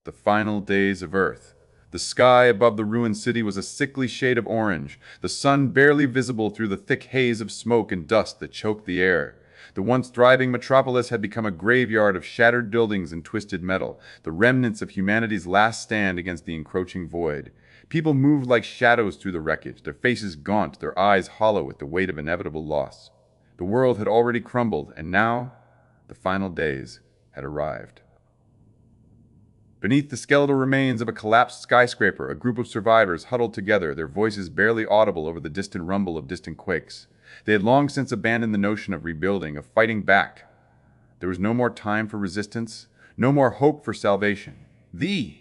The final days of Earth. The sky above the ruined city was a sickly shade of orange, the sun barely visible through the thick haze of smoke and dust that choked the air. The once thriving metropolis had become a graveyard of shattered buildings and twisted metal, the remnants of humanity's last stand against the encroaching void. People moved like shadows through the wreckage, their faces gaunt, their eyes hollow with the weight of inevitable loss. The world had already crumbled, and now the final days had arrived. Beneath the skeletal remains of a collapsed skyscraper, a group of survivors huddled together, their voices barely audible over the distant rumble of distant quakes. They had long since abandoned the notion of rebuilding, of fighting back. There was no more time for resistance, no more hope for salvation. The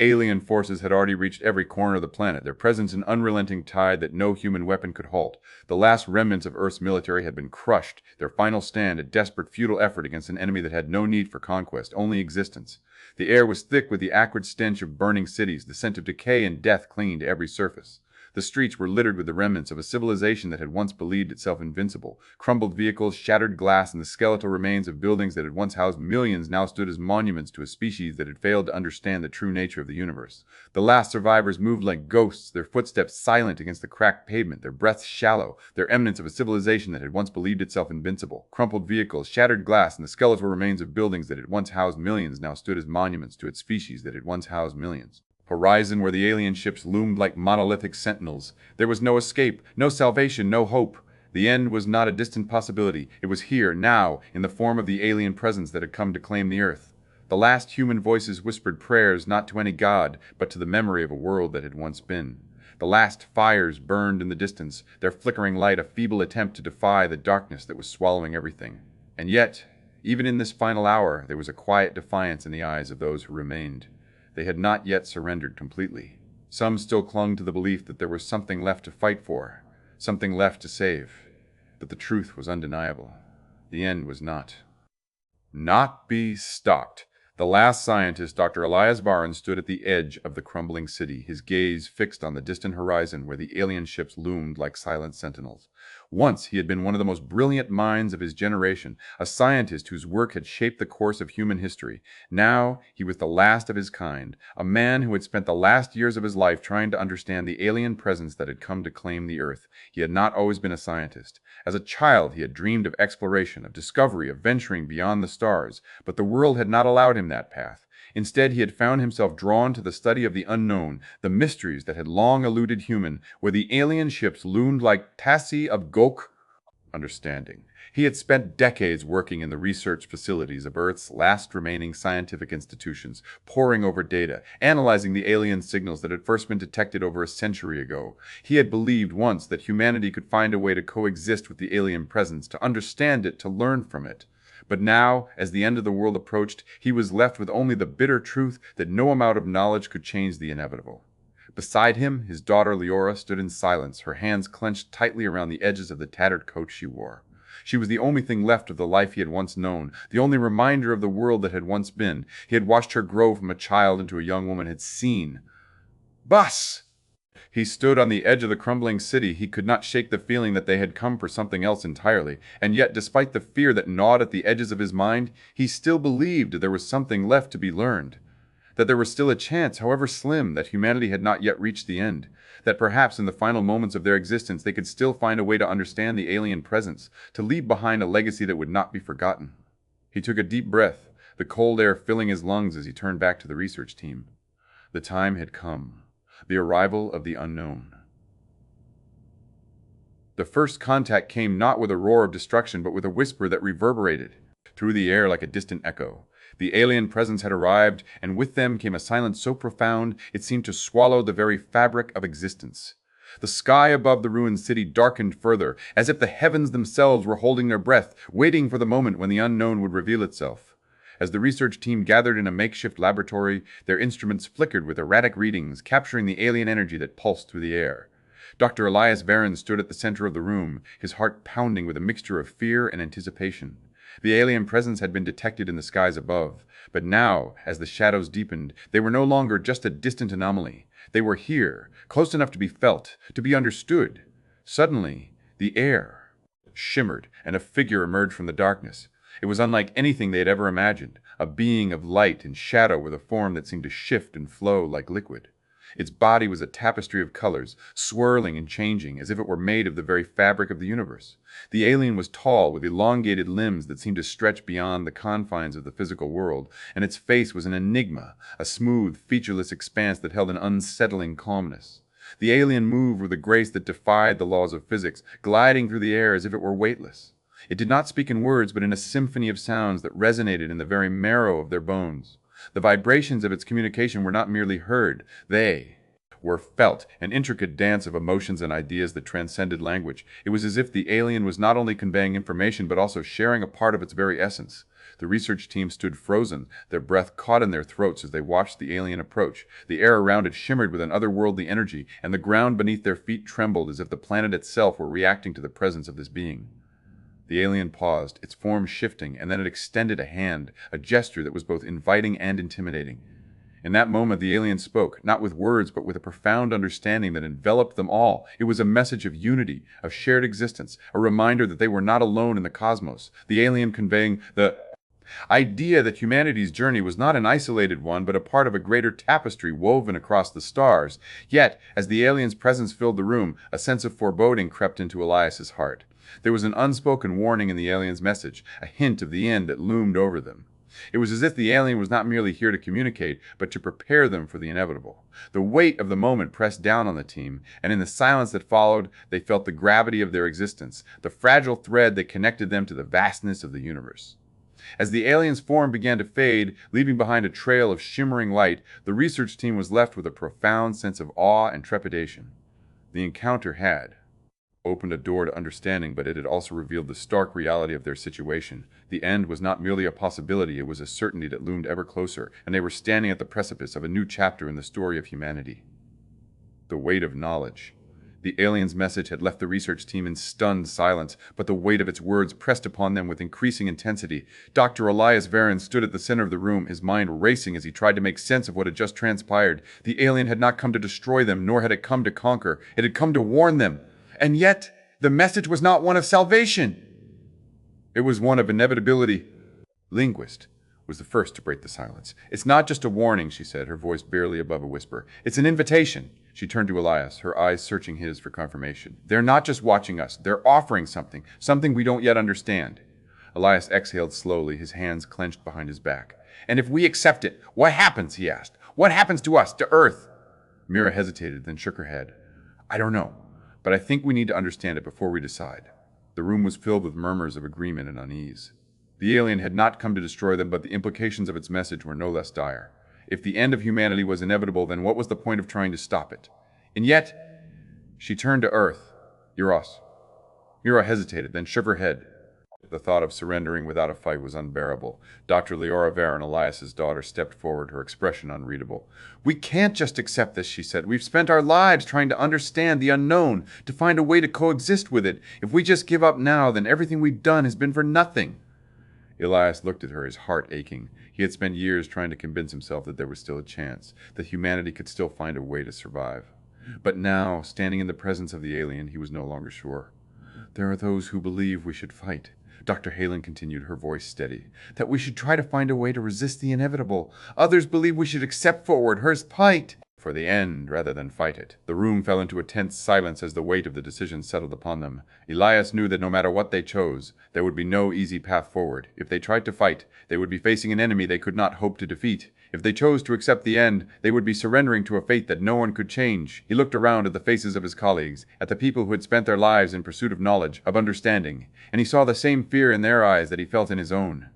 alien forces had already reached every corner of the planet, their presence an unrelenting tide that no human weapon could halt. The last remnants of Earth's military had been crushed, their final stand a desperate, futile effort against an enemy that had no need for conquest, only existence. The air was thick with the acrid stench of burning cities, the scent of decay and death clinging to every surface. The streets were littered with the remnants of a civilization that had once believed itself invincible. Crumbled vehicles, shattered glass, and the skeletal remains of buildings that had once housed millions now stood as monuments to a species that had failed to understand the true nature of the universe. The last survivors moved like ghosts, their footsteps silent against the cracked pavement, their breaths shallow, their remnants of a civilization that had once believed itself invincible. Crumpled vehicles, shattered glass, and the skeletal remains of buildings that had once housed millions now stood as monuments to its species that had once housed millions. Horizon where the alien ships loomed like monolithic sentinels. There was no escape, no salvation, no hope. The end was not a distant possibility. It was here, now, in the form of the alien presence that had come to claim the Earth. The last human voices whispered prayers not to any god, but to the memory of a world that had once been. The last fires burned in the distance, their flickering light a feeble attempt to defy the darkness that was swallowing everything. And yet, even in this final hour, there was a quiet defiance in the eyes of those who remained. They had not yet surrendered completely. Some still clung to the belief that there was something left to fight for, something left to save. But the truth was undeniable. The end was not be stopped. The last scientist, Dr. Elias Varen, stood at the edge of the crumbling city, his gaze fixed on the distant horizon where the alien ships loomed like silent sentinels. Once he had been one of the most brilliant minds of his generation, a scientist whose work had shaped the course of human history. Now he was the last of his kind, a man who had spent the last years of his life trying to understand the alien presence that had come to claim the Earth. He had not always been a scientist. As a child, he had dreamed of exploration, of discovery, of venturing beyond the stars, but the world had not allowed him that path. Instead, he had found himself drawn to the study of the unknown, the mysteries that had long eluded human, where the alien ships loomed like tassi of Gok understanding. He had spent decades working in the research facilities of Earth's last remaining scientific institutions, poring over data, analyzing the alien signals that had first been detected over a century ago. He had believed once that humanity could find a way to coexist with the alien presence, to understand it, to learn from it. But now, as the end of the world approached, he was left with only the bitter truth that no amount of knowledge could change the inevitable. Beside him, his daughter Leora stood in silence, her hands clenched tightly around the edges of the tattered coat she wore. She was the only thing left of the life he had once known, the only reminder of the world that had once been. He had watched her grow from a child into a young woman, had seen. Bus! He stood on the edge of the crumbling city. He could not shake the feeling that they had come for something else entirely. And yet, despite the fear that gnawed at the edges of his mind, he still believed there was something left to be learned. That there was still a chance, however slim, that humanity had not yet reached the end. That perhaps in the final moments of their existence they could still find a way to understand the alien presence, to leave behind a legacy that would not be forgotten. He took a deep breath, the cold air filling his lungs as he turned back to the research team. The time had come. The arrival of the unknown. The first contact came not with a roar of destruction, but with a whisper that reverberated through the air like a distant echo. The alien presence had arrived, and with them came a silence so profound it seemed to swallow the very fabric of existence. The sky above the ruined city darkened further, as if the heavens themselves were holding their breath, waiting for the moment when the unknown would reveal itself. As the research team gathered in a makeshift laboratory, their instruments flickered with erratic readings, capturing the alien energy that pulsed through the air. Dr. Elias Varen stood at the center of the room, his heart pounding with a mixture of fear and anticipation. The alien presence had been detected in the skies above, but now, as the shadows deepened, they were no longer just a distant anomaly. They were here, close enough to be felt, to be understood. Suddenly, the air shimmered, and a figure emerged from the darkness. It was unlike anything they had ever imagined, a being of light and shadow with a form that seemed to shift and flow like liquid. Its body was a tapestry of colors, swirling and changing, as if it were made of the very fabric of the universe. The alien was tall, with elongated limbs that seemed to stretch beyond the confines of the physical world, and its face was an enigma, a smooth, featureless expanse that held an unsettling calmness. The alien moved with a grace that defied the laws of physics, gliding through the air as if it were weightless. It did not speak in words, but in a symphony of sounds that resonated in the very marrow of their bones. The vibrations of its communication were not merely heard, they were felt, an intricate dance of emotions and ideas that transcended language. It was as if the alien was not only conveying information, but also sharing a part of its very essence. The research team stood frozen, their breath caught in their throats as they watched the alien approach. The air around it shimmered with an otherworldly energy, and the ground beneath their feet trembled as if the planet itself were reacting to the presence of this being. The alien paused, its form shifting, and then it extended a hand, a gesture that was both inviting and intimidating. In that moment, the alien spoke, not with words, but with a profound understanding that enveloped them all. It was a message of unity, of shared existence, a reminder that they were not alone in the cosmos. The alien conveying the idea that humanity's journey was not an isolated one, but a part of a greater tapestry woven across the stars. Yet, as the alien's presence filled the room, a sense of foreboding crept into Elias's heart. There was an unspoken warning in the alien's message, a hint of the end that loomed over them. It was as if the alien was not merely here to communicate, but to prepare them for the inevitable. The weight of the moment pressed down on the team, and in the silence that followed, they felt the gravity of their existence, the fragile thread that connected them to the vastness of the universe. As the alien's form began to fade, leaving behind a trail of shimmering light, the research team was left with a profound sense of awe and trepidation. The encounter had opened a door to understanding, but it had also revealed the stark reality of their situation. The end was not merely a possibility, it was a certainty that loomed ever closer, and they were standing at the precipice of a new chapter in the story of humanity. The weight of knowledge. The alien's message had left the research team in stunned silence, but the weight of its words pressed upon them with increasing intensity. Dr. Elias Varen stood at the center of the room, his mind racing as he tried to make sense of what had just transpired. The alien had not come to destroy them, nor had it come to conquer. It had come to warn them. And yet, the message was not one of salvation. It was one of inevitability. Linguist was the first to break the silence. "It's not just a warning," she said, her voice barely above a whisper. "It's an invitation." She turned to Elias, her eyes searching his for confirmation. "They're not just watching us. They're offering something we don't yet understand." Elias exhaled slowly, his hands clenched behind his back. "And if we accept it, what happens?" he asked. "What happens to us, to Earth?" Mira hesitated, then shook her head. "I don't know. But I think we need to understand it before we decide." The room was filled with murmurs of agreement and unease. The alien had not come to destroy them, but the implications of its message were no less dire. If the end of humanity was inevitable, then what was the point of trying to stop it? And yet, she turned to Earth. "Euros." Mira hesitated, then shook her head. The thought of surrendering without a fight was unbearable. Dr. Elias Varen, Elias's daughter, stepped forward, her expression unreadable. "We can't just accept this," she said. "We've spent our lives trying to understand the unknown, to find a way to coexist with it. If we just give up now, then everything we've done has been for nothing." Elias looked at her, his heart aching. He had spent years trying to convince himself that there was still a chance, that humanity could still find a way to survive. But now, standing in the presence of the alien, he was no longer sure. "There are those who believe we should fight," Dr. Halen continued, her voice steady, "that we should try to find a way to resist the inevitable. Others believe we should accept forward, fight for the end rather than fight it." The room fell into a tense silence as the weight of the decision settled upon them. Elias knew that no matter what they chose, there would be no easy path forward. If they tried to fight, they would be facing an enemy they could not hope to defeat. If they chose to accept the end, they would be surrendering to a fate that no one could change. He looked around at the faces of his colleagues, at the people who had spent their lives in pursuit of knowledge, of understanding, and he saw the same fear in their eyes that he felt in his own.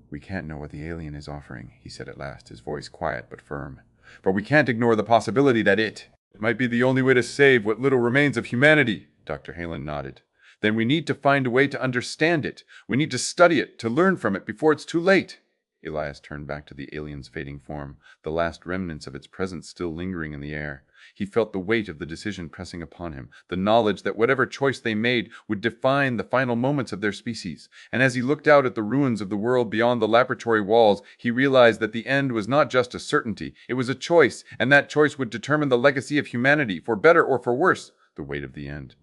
"We can't know what the alien is offering," he said at last, his voice quiet but firm. "But we can't ignore the possibility that it might be the only way to save what little remains of humanity." Dr. Halen nodded. "Then we need to find a way to understand it. We need to study it, to learn from it before it's too late." Elias turned back to the alien's fading form, the last remnants of its presence still lingering in the air. He felt the weight of the decision pressing upon him, the knowledge that whatever choice they made would define the final moments of their species. And as he looked out at the ruins of the world beyond the laboratory walls, he realized that the end was not just a certainty, it was a choice, and that choice would determine the legacy of humanity, for better or for worse, the weight of the end.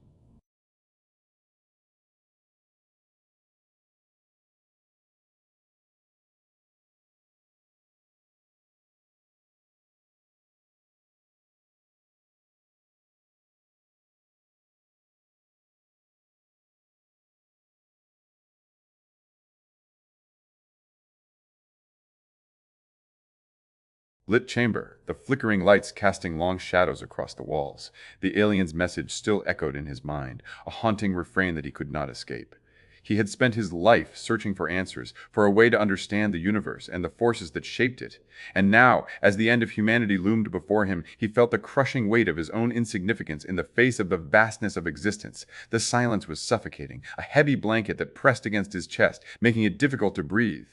lit chamber, the flickering lights casting long shadows across the walls. The alien's message still echoed in his mind, a haunting refrain that he could not escape. He had spent his life searching for answers, for a way to understand the universe and the forces that shaped it. And now, as the end of humanity loomed before him, he felt the crushing weight of his own insignificance in the face of the vastness of existence. The silence was suffocating, a heavy blanket that pressed against his chest, making it difficult to breathe.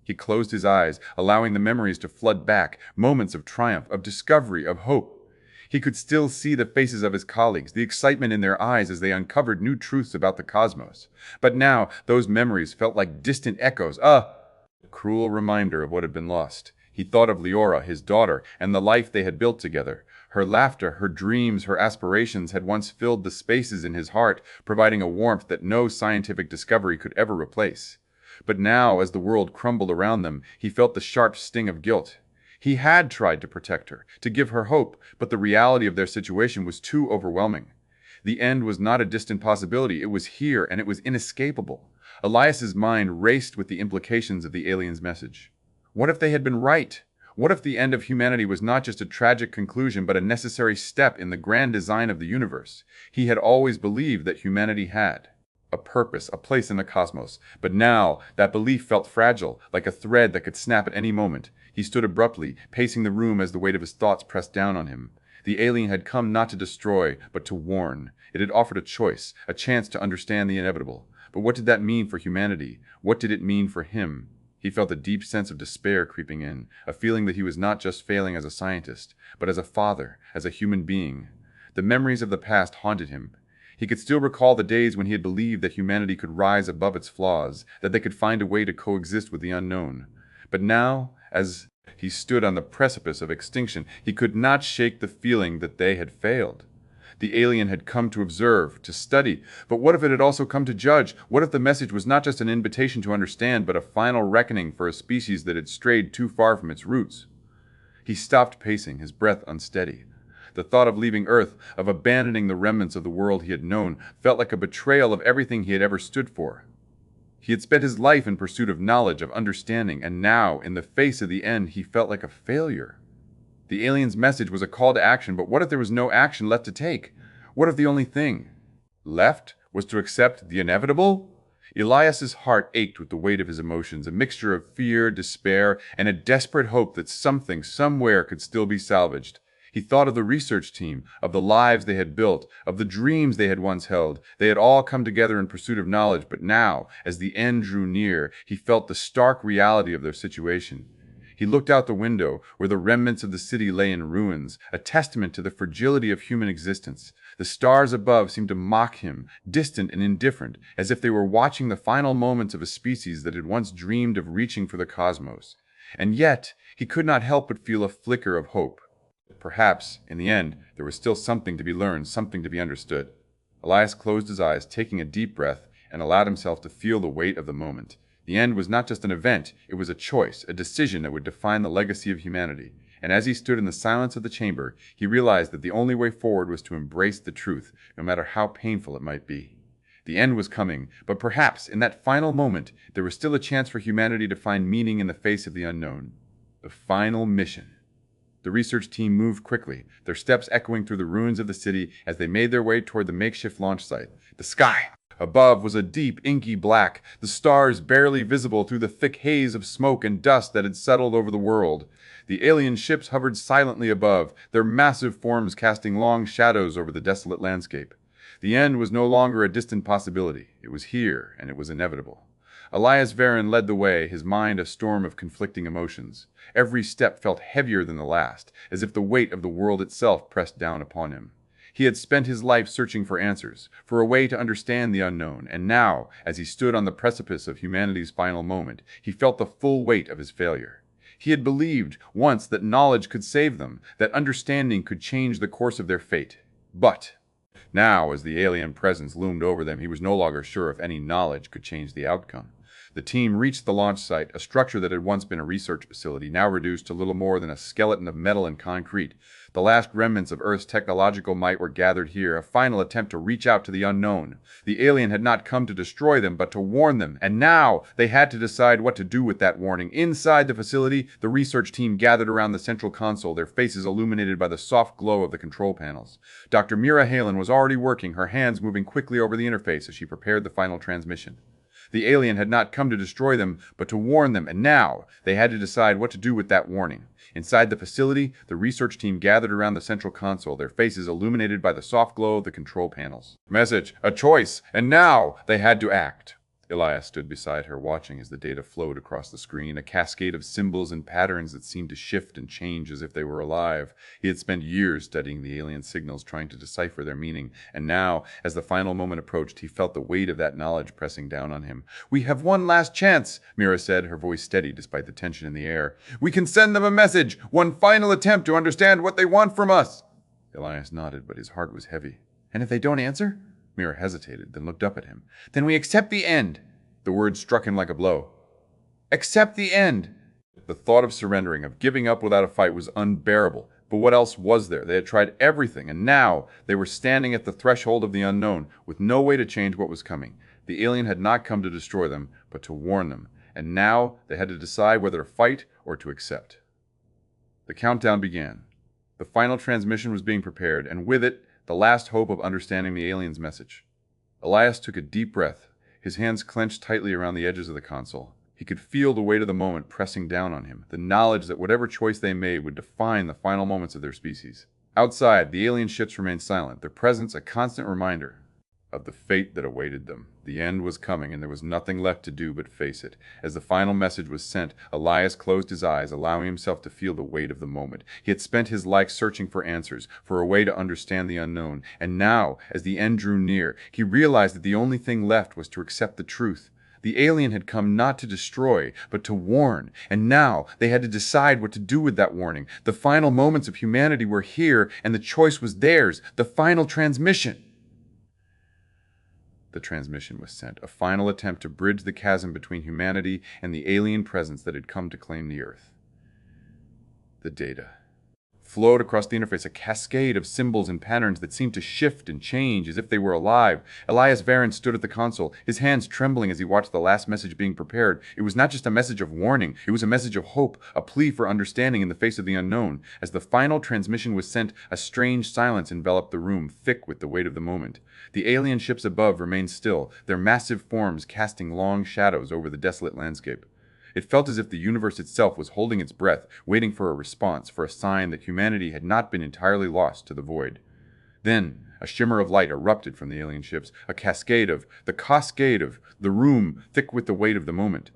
He closed his eyes, allowing the memories to flood back, moments of triumph, of discovery, of hope. He could still see the faces of his colleagues, the excitement in their eyes as they uncovered new truths about the cosmos. But now, those memories felt like distant echoes, a cruel reminder of what had been lost. He thought of Leora, his daughter, and the life they had built together. Her laughter, her dreams, her aspirations had once filled the spaces in his heart, providing a warmth that no scientific discovery could ever replace. But now, as the world crumbled around them, he felt the sharp sting of guilt. He had tried to protect her, to give her hope, but the reality of their situation was too overwhelming. The end was not a distant possibility, it was here, and it was inescapable. Elias's mind raced with the implications of the alien's message. What if they had been right? What if the end of humanity was not just a tragic conclusion, but a necessary step in the grand design of the universe? He had always believed that humanity had a purpose, a place in the cosmos. But now, that belief felt fragile, like a thread that could snap at any moment. He stood abruptly, pacing the room as the weight of his thoughts pressed down on him. The alien had come not to destroy, but to warn. It had offered a choice, a chance to understand the inevitable. But what did that mean for humanity? What did it mean for him? He felt a deep sense of despair creeping in, a feeling that he was not just failing as a scientist, but as a father, as a human being. The memories of the past haunted him. He could still recall the days when he had believed that humanity could rise above its flaws, that they could find a way to coexist with the unknown. But now, as he stood on the precipice of extinction, he could not shake the feeling that they had failed. The alien had come to observe, to study, but what if it had also come to judge? What if the message was not just an invitation to understand, but a final reckoning for a species that had strayed too far from its roots? He stopped pacing, his breath unsteady. The thought of leaving Earth, of abandoning the remnants of the world he had known, felt like a betrayal of everything he had ever stood for. He had spent his life in pursuit of knowledge, of understanding, and now, in the face of the end, he felt like a failure. The alien's message was a call to action, but what if there was no action left to take? What if the only thing left was to accept the inevitable? Elias's heart ached with the weight of his emotions, a mixture of fear, despair, and a desperate hope that something, somewhere, could still be salvaged. He thought of the research team, of the lives they had built, of the dreams they had once held. They had all come together in pursuit of knowledge, but now, as the end drew near, he felt the stark reality of their situation. He looked out the window, where the remnants of the city lay in ruins, a testament to the fragility of human existence. The stars above seemed to mock him, distant and indifferent, as if they were watching the final moments of a species that had once dreamed of reaching for the cosmos. And yet, he could not help but feel a flicker of hope. Perhaps, in the end, there was still something to be learned, something to be understood. Elias closed his eyes, taking a deep breath, and allowed himself to feel the weight of the moment. The end was not just an event, it was a choice, a decision that would define the legacy of humanity. And as he stood in the silence of the chamber, he realized that the only way forward was to embrace the truth, no matter how painful it might be. The end was coming, but perhaps, in that final moment, there was still a chance for humanity to find meaning in the face of the unknown. The final mission. The research team moved quickly, their steps echoing through the ruins of the city as they made their way toward the makeshift launch site. The sky above was a deep, inky black, the stars barely visible through the thick haze of smoke and dust that had settled over the world. The alien ships hovered silently above, their massive forms casting long shadows over the desolate landscape. The end was no longer a distant possibility. It was here, and it was inevitable. Elias Varen led the way, his mind a storm of conflicting emotions. Every step felt heavier than the last, as if the weight of the world itself pressed down upon him. He had spent his life searching for answers, for a way to understand the unknown, and now, as he stood on the precipice of humanity's final moment, he felt the full weight of his failure. He had believed once that knowledge could save them, that understanding could change the course of their fate. But now, as the alien presence loomed over them, he was no longer sure if any knowledge could change the outcome. The team reached the launch site, a structure that had once been a research facility, now reduced to little more than a skeleton of metal and concrete. The last remnants of Earth's technological might were gathered here, a final attempt to reach out to the unknown. The alien had not come to destroy them, but to warn them, and now they had to decide what to do with that warning. Inside the facility, the research team gathered around the central console, their faces illuminated by the soft glow of the control panels. Dr. Mira Halen was already working, her hands moving quickly over the interface as she prepared the final transmission. The alien had not come to destroy them, but to warn them, and now they had to decide what to do with that warning. Inside the facility, the research team gathered around the central console, their faces illuminated by the soft glow of the control panels. Message, a choice, and now they had to act. Elias stood beside her, watching as the data flowed across the screen, a cascade of symbols and patterns that seemed to shift and change as if they were alive. He had spent years studying the alien signals, trying to decipher their meaning, and now, as the final moment approached, he felt the weight of that knowledge pressing down on him. "We have one last chance," Mira said, her voice steady despite the tension in the air. "We can send them a message, one final attempt to understand what they want from us." Elias nodded, but his heart was heavy. "And if they don't answer?" Mira hesitated, then looked up at him. "Then we accept the end." The word struck him like a blow. "Accept the end." The thought of surrendering, of giving up without a fight, was unbearable. But what else was there? They had tried everything, and now they were standing at the threshold of the unknown, with no way to change what was coming. The alien had not come to destroy them, but to warn them. And now they had to decide whether to fight or to accept. The countdown began. The final transmission was being prepared, and with it, the last hope of understanding the alien's message. Elias took a deep breath, his hands clenched tightly around the edges of the console. He could feel the weight of the moment pressing down on him, the knowledge that whatever choice they made would define the final moments of their species. Outside, the alien ships remained silent, their presence a constant reminder of the fate that awaited them. The end was coming, and there was nothing left to do but face it. As the final message was sent, Elias closed his eyes, allowing himself to feel the weight of the moment. He had spent his life searching for answers, for a way to understand the unknown, and now, as the end drew near, he realized that the only thing left was to accept the truth. The alien had come not to destroy, but to warn, and now they had to decide what to do with that warning. The final moments of humanity were here, and the choice was theirs, the final transmission. The transmission was sent, a final attempt to bridge the chasm between humanity and the alien presence that had come to claim the Earth. The data flowed across the interface, a cascade of symbols and patterns that seemed to shift and change as if they were alive. Elias Varen stood at the console, his hands trembling as he watched the last message being prepared. It was not just a message of warning, it was a message of hope, a plea for understanding in the face of the unknown. As the final transmission was sent, a strange silence enveloped the room, thick with the weight of the moment. The alien ships above remained still, their massive forms casting long shadows over the desolate landscape. It felt as if the universe itself was holding its breath, waiting for a response, for a sign that humanity had not been entirely lost to the void. Then, a shimmer of light erupted from the alien ships, the cascade of the room, thick with the weight of the moment.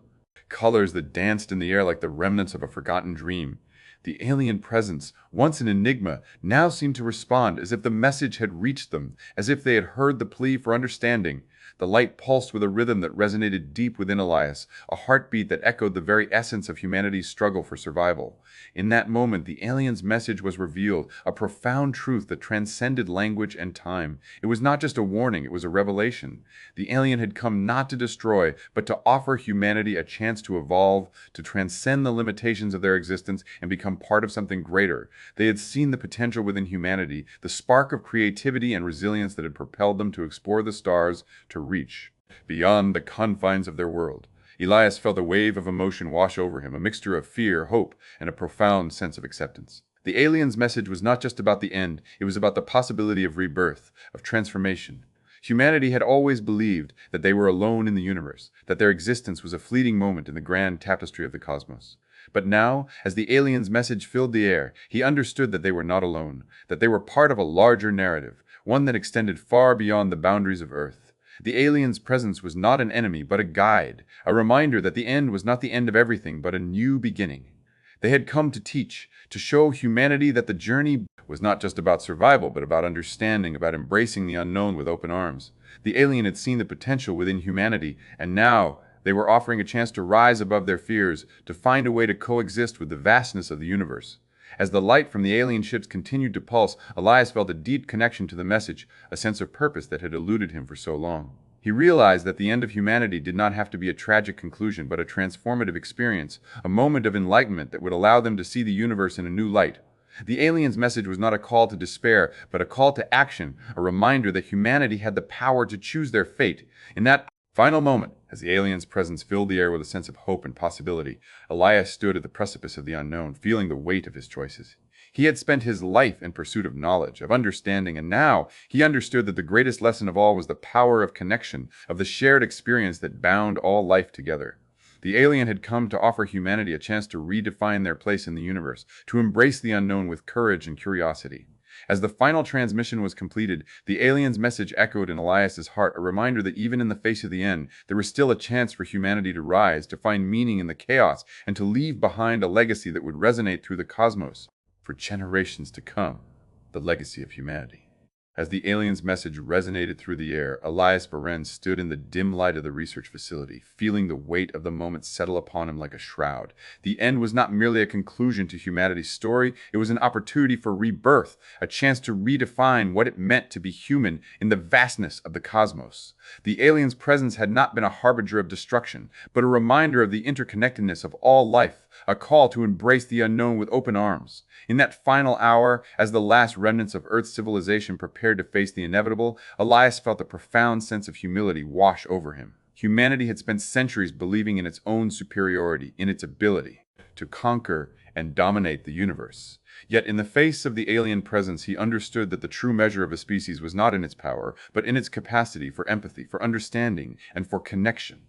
Colors that danced in the air like the remnants of a forgotten dream. The alien presence, once an enigma, now seemed to respond as if the message had reached them, as if they had heard the plea for understanding. The light pulsed with a rhythm that resonated deep within Elias, a heartbeat that echoed the very essence of humanity's struggle for survival. In that moment, the alien's message was revealed, a profound truth that transcended language and time. It was not just a warning, it was a revelation. The alien had come not to destroy, but to offer humanity a chance to evolve, to transcend the limitations of their existence and become part of something greater. They had seen the potential within humanity, the spark of creativity and resilience that had propelled them to explore the stars, to reach beyond the confines of their world. Elias felt a wave of emotion wash over him, a mixture of fear, hope, and a profound sense of acceptance. The alien's message was not just about the end, it was about the possibility of rebirth, of transformation. Humanity had always believed that they were alone in the universe, that their existence was a fleeting moment in the grand tapestry of the cosmos. But now, as the alien's message filled the air, he understood that they were not alone, that they were part of a larger narrative, one that extended far beyond the boundaries of Earth. The alien's presence was not an enemy, but a guide, a reminder that the end was not the end of everything, but a new beginning. They had come to teach, to show humanity that the journey was not just about survival, but about understanding, about embracing the unknown with open arms. The alien had seen the potential within humanity, and now they were offering a chance to rise above their fears, to find a way to coexist with the vastness of the universe. As the light from the alien ships continued to pulse, Elias felt a deep connection to the message, a sense of purpose that had eluded him for so long. He realized that the end of humanity did not have to be a tragic conclusion, but a transformative experience, a moment of enlightenment that would allow them to see the universe in a new light. The alien's message was not a call to despair, but a call to action, a reminder that humanity had the power to choose their fate. In that final moment, as the alien's presence filled the air with a sense of hope and possibility, Elias stood at the precipice of the unknown, feeling the weight of his choices. He had spent his life in pursuit of knowledge, of understanding, and now he understood that the greatest lesson of all was the power of connection, of the shared experience that bound all life together. The alien had come to offer humanity a chance to redefine their place in the universe, to embrace the unknown with courage and curiosity. As the final transmission was completed, the alien's message echoed in Elias's heart, a reminder that even in the face of the end, there was still a chance for humanity to rise, to find meaning in the chaos, and to leave behind a legacy that would resonate through the cosmos for generations to come. The legacy of humanity. As the alien's message resonated through the air, Elias Varen stood in the dim light of the research facility, feeling the weight of the moment settle upon him like a shroud. The end was not merely a conclusion to humanity's story, it was an opportunity for rebirth, a chance to redefine what it meant to be human in the vastness of the cosmos. The alien's presence had not been a harbinger of destruction, but a reminder of the interconnectedness of all life, a call to embrace the unknown with open arms. In that final hour, as the last remnants of Earth's civilization prepared to face the inevitable, Elias felt a profound sense of humility wash over him. Humanity had spent centuries believing in its own superiority, in its ability to conquer and dominate the universe. Yet in the face of the alien presence, he understood that the true measure of a species was not in its power, but in its capacity for empathy, for understanding, and for connection.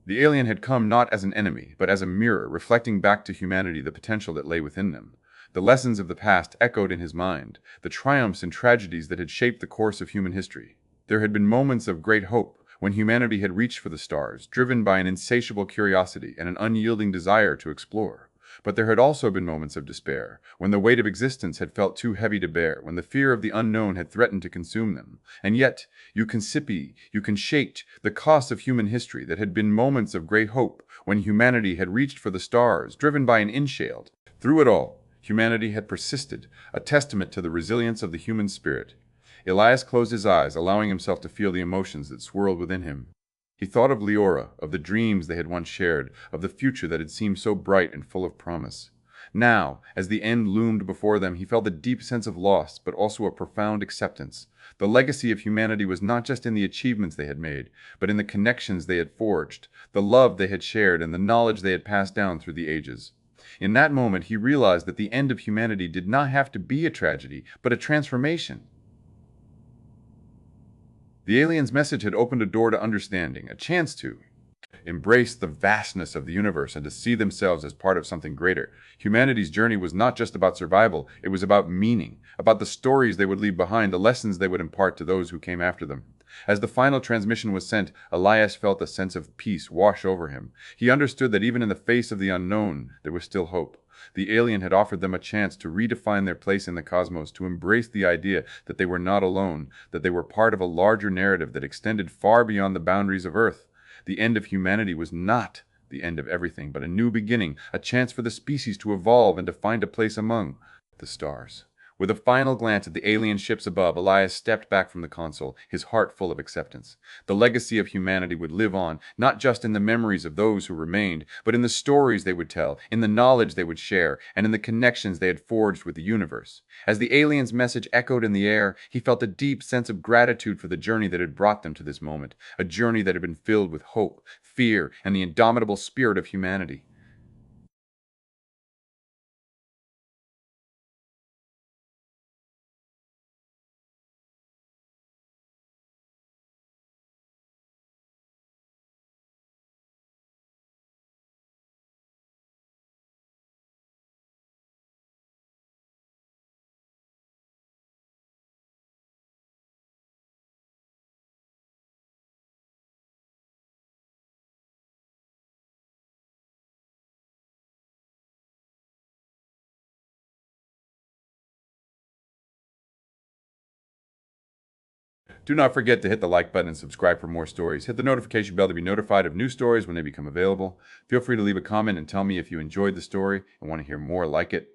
The alien had come not as an enemy, but as a mirror, reflecting back to humanity the potential that lay within them. The lessons of the past echoed in his mind, the triumphs and tragedies that had shaped the course of human history. There had been moments of great hope, when humanity had reached for the stars, driven by an insatiable curiosity and an unyielding desire to explore. But there had also been moments of despair, when the weight of existence had felt too heavy to bear, when the fear of the unknown had threatened to consume them. And yet, you can shake the cost of human history. That had been moments of great hope, when humanity had reached for the stars, driven by an inshailed. Through it all, humanity had persisted, a testament to the resilience of the human spirit. Elias closed his eyes, allowing himself to feel the emotions that swirled within him. He thought of Leora, of the dreams they had once shared, of the future that had seemed so bright and full of promise. Now, as the end loomed before them, he felt a deep sense of loss, but also a profound acceptance. The legacy of humanity was not just in the achievements they had made, but in the connections they had forged, the love they had shared, and the knowledge they had passed down through the ages. In that moment, he realized that the end of humanity did not have to be a tragedy, but a transformation. The alien's message had opened a door to understanding, a chance to embrace the vastness of the universe and to see themselves as part of something greater. Humanity's journey was not just about survival, it was about meaning, about the stories they would leave behind, the lessons they would impart to those who came after them. As the final transmission was sent, Elias felt a sense of peace wash over him. He understood that even in the face of the unknown, there was still hope. The alien had offered them a chance to redefine their place in the cosmos, to embrace the idea that they were not alone, that they were part of a larger narrative that extended far beyond the boundaries of Earth. The end of humanity was not the end of everything, but a new beginning, a chance for the species to evolve and to find a place among the stars. With a final glance at the alien ships above, Elias stepped back from the console, his heart full of acceptance. The legacy of humanity would live on, not just in the memories of those who remained, but in the stories they would tell, in the knowledge they would share, and in the connections they had forged with the universe. As the alien's message echoed in the air, he felt a deep sense of gratitude for the journey that had brought them to this moment, a journey that had been filled with hope, fear, and the indomitable spirit of humanity. Do not forget to hit the like button and subscribe for more stories. Hit the notification bell to be notified of new stories when they become available. Feel free to leave a comment and tell me if you enjoyed the story and want to hear more like it.